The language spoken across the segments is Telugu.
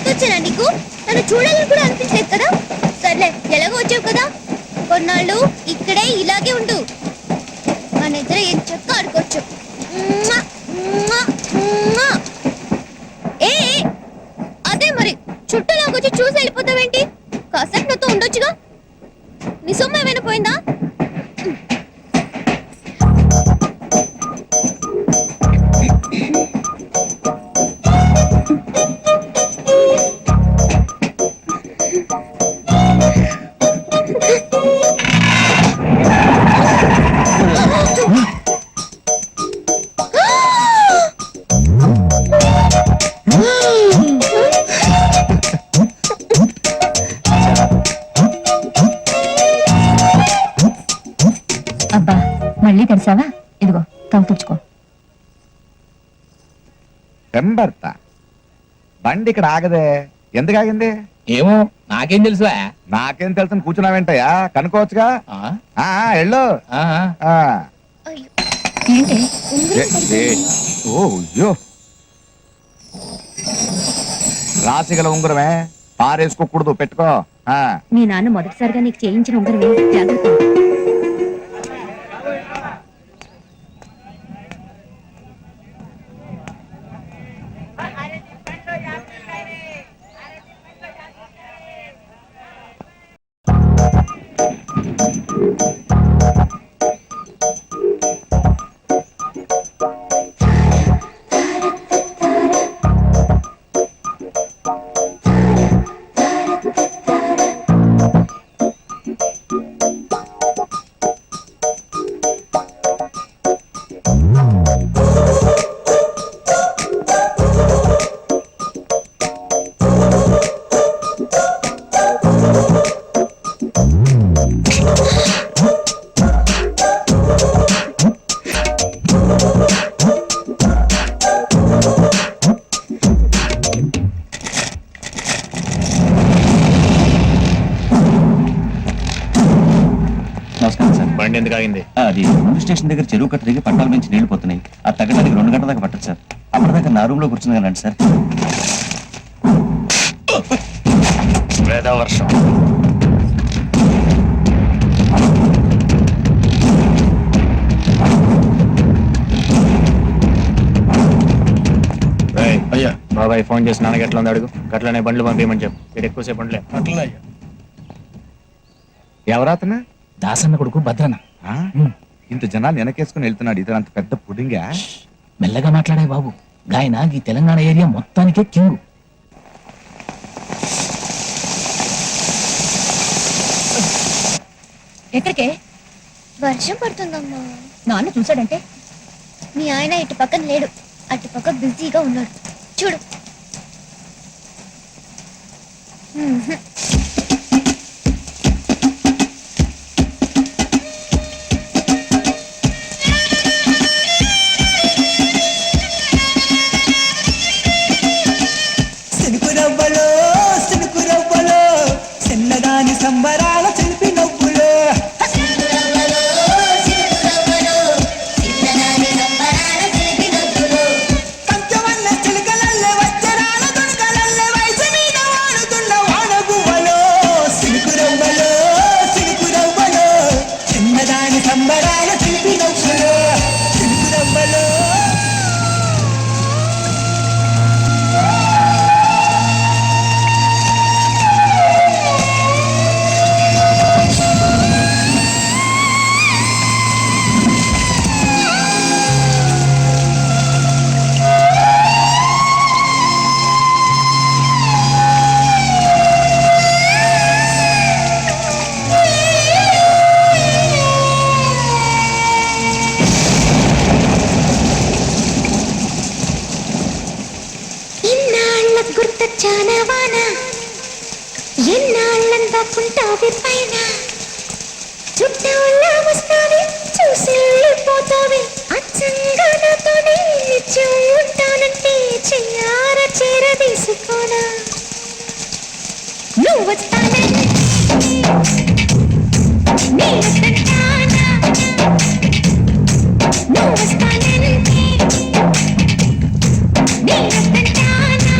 గుర్తొచ్చానా నీకు? నన్ను చూడాలని కూడా అనిపించలేదు కదా. సర్లే, ఎలాగో వచ్చావు కదా, కొన్నాళ్ళు ఇక్కడే ఇలాగే ఉండు. మన ఇద్దరు ఏం చెక్క ఆడుకోవచ్చు. ఏ అదే మరి, చుట్టూలాగొచ్చి చూసి వెళ్ళిపోతావేంటి? కాసేపు నాతో ఉండొచ్చుగా. నీ సొమ్ము ఏమైనా పోయిందా? అబ్బా, మళ్ళీ తెలిసావా? ఇదిగో తవ్వు తుడుచుకో. పెంబర్త బండి ఇక్కడ ఆగదే, ఎందుకు ఆగింది? ఏమో నాకేం తెలుసువా? నాకేం తెలుసు కూర్చున్నావేంటయ్యా, కనుకోవచ్చుగా. వెళ్ళు. ఏంటి? ఓయ్యో, రాసిగల ఉంగరమే, పారేసుకోకూడదు, పెట్టుకో. మీ నాన్న మొదటిసారిగా నీకు చేయించిన ఉంగరమే, జాగ్రత్త. బండి ఎందుకు ఆగింది? అది ముందు స్టేషన్ దగ్గర చెరువు కట్ట దిగి పట్టాల నుంచి నీళ్లు పోతున్నాయి. అది తగ్గడానికి 2 గంటల దాకా పట్టదు సార్. అప్పటిదాకా నా రూమ్ లో కూర్చుంది సార్. వర్షం అయ్యా, బాబాయ్ ఫోన్ చేసి నాన్నకి ఎట్లా ఉంది అడుగు. గట్లనే బండ్లు పంపించమని చెప్పు. ఇక్కడ ఎక్కువసేపు బండ్లే. ఎవరాతన? దాసన్న కొడుకు భద్రన్న. ఇంత జనాలు వెనకేసుకుని వెళ్తున్నాడు, ఇతను అంత పెద్ద పుడింగా. మెల్లగా మాట్లాడే బాబు, గాయన ఈ తెలంగాణ ఏరియా మొత్తానికే కింగు. ఎక్కడికే? వర్షం పడుతుందమ్మా. నాన్న చూసాడంటే? మీ ఆయన ఇటు పక్కన లేడు, అటు పక్క బిజీగా ఉన్నాడు. చూడు. సంబరాల చిలిపి నవ్వులో కంచవన్న చిలుకలల్లే వజ్రాల దుణకలల్లే వయసు మీద వాడుతున్న వాడగువ్వలో సిలుకురవ్వలో సిలుకురవ్వలో చిన్నదాని సంబరాల చిలిపి నవ్వులో సిలుకురవ్వలో. గుర్తొచ్చానవాన ఎన్నాళ్ళందాకుంటావి పైన చుట్టూలా వస్తావి చూసి వెళ్ళిపోతావి అచ్చంగా నాతోనే నిత్యం ఉంటానంటే చెయ్యార చేరదీసుకోనా నువ్వు వస్తానంటే నేను వస్తానా నువ్వు వస్తానంటే నేను వస్తానా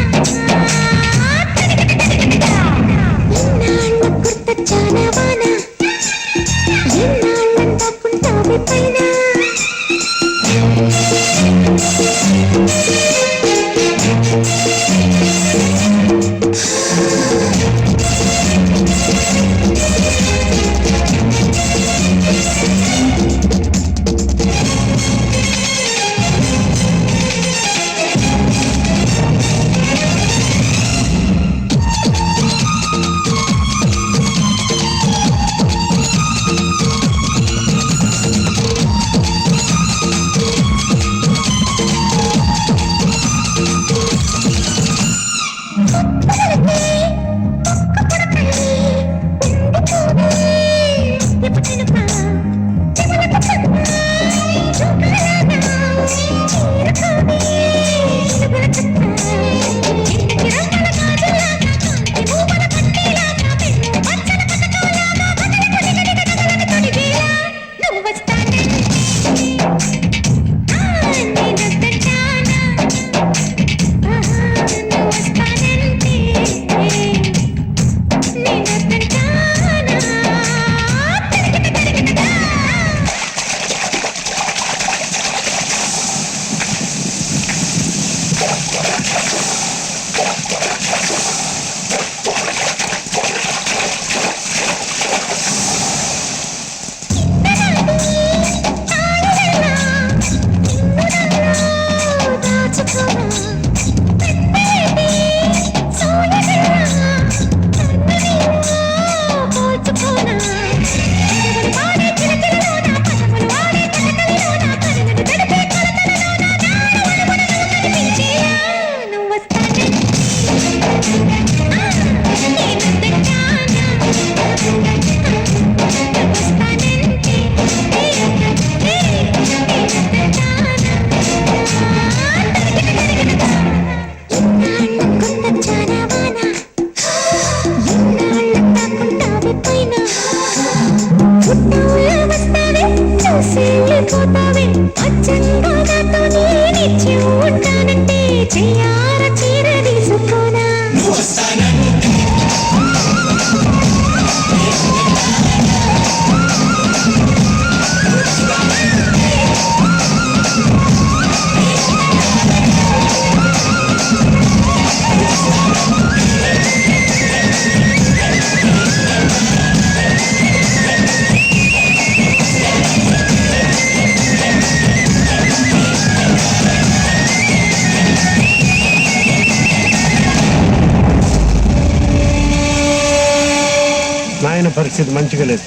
నాయన పరిస్థితి మంచిగా లేదు,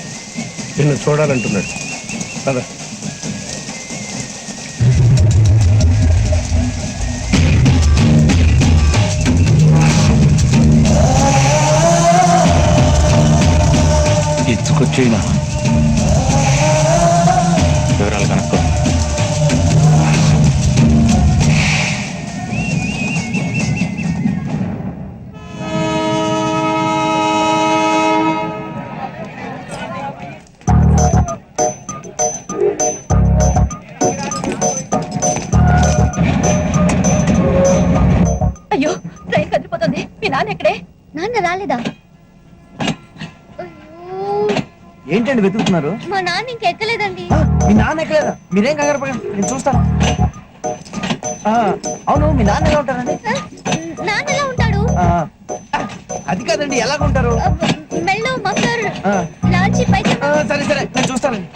నిన్ను చూడాలంటున్నాడు కదా. ఎత్తుకొచ్చేనా వివరాలు కనుక్కో. అయ్యో ట్రైన్ కదిలిపోతుంది. మీ నాన్న ఎక్కడే? నాన్న రాలేదా? ఏంటండి వెతుకుతున్నారు? మా నాన్న ఇంకెక్కలేదండి. మీ నాన్న ఎక్కలేదా? మీరేం కంగారు పడండి, నేను చూస్తాను. అవును, మీ నాన్న ఎలా ఉంటారండి? నాన్న ఎలా ఉంటాడు? అది కాదండి, ఎలాగుంటారు? మెల్లో మఫ్లర్, లాల్చి పైజమా. సరే సరే, నేను చూస్తానండి.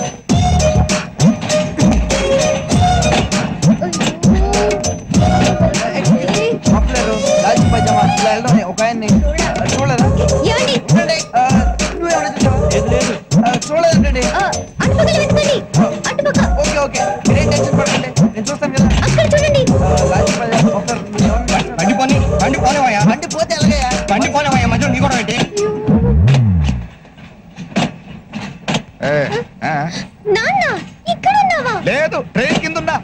మఫ్లర్, లాల్చి పైజమా ఇలా వెళ్ళడం ఒక ఆయన్ని చూడలేదా? ఏమండి? నువ్వేమైనా చూసావా? లేదు చూడలేదండి. అటుపక్కల వెతకండి. అటుపక్క. ఓకే ఓకే, మీరేం టెన్షన్ పడకండి, నేను చూస్తాను కదా. అక్కడ చూడండి. లాల్చి పైజమా మఫ్లర్ బండి పోనేవయ్యా. బండి పోతే ఎలాగయ్యా? బండి పోనేవయ్యా, మధ్యలో నీ కూడా పెట్టి. నాన్న ఇక్కడ ఉన్నావా? లేదు, ట్రైన్ కింద ఉన్నా.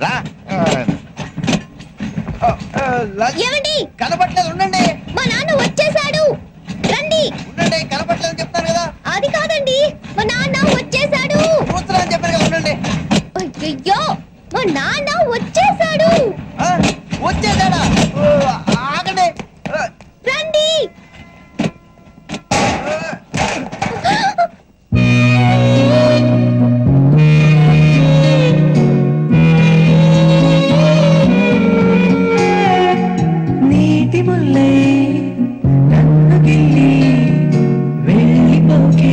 రా. ఏమండి? కనపట్లేదు, ఉండండి. మా నాన్న వచ్చేసాడు, రండి. ఉండండి, కనపట్లేదు చెప్తాను కదా. అది కాదండి, మా నాన్న వచ్చేసాడు. చూస్తున్నా అని చెప్పాను కదా, ఉండండి. అయ్యో, మా నాన్న వచ్చేసాడు. వచ్చేసాడా? ఆగండి. రండి. ముల్లై నన్ను గిల్లి వెళ్ళిపోకే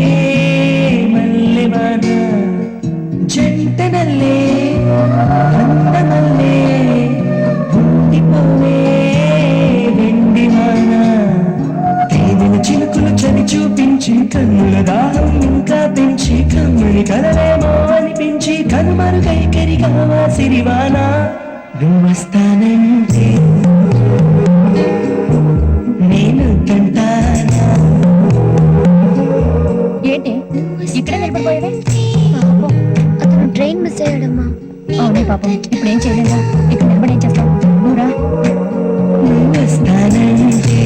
మల్లెవాన జంటనల్లే అందమల్లే ఉండిపోవే వెండివాన తేనెల చిలుకులు చలి చూపించి కన్నుల దాహం ఇంకా పెంచి కమ్మని కలవేమో అనిపించి కనుమరుగై కరిగావా సిరివానా నువ్వొస్తానంటే నేను కంటానా ఏంటి ఇక్కడే నిలబడిపోయావే పాపం, అతను ట్రైన్ మిస్ అయ్యాడమ్మా. అవునే పాపం ఇప్పుడు ఏం చేయలేదా ఇక్కడ నిలబడి ఏం చేస్తావు నువ్వురా నువ్వొస్తానంటే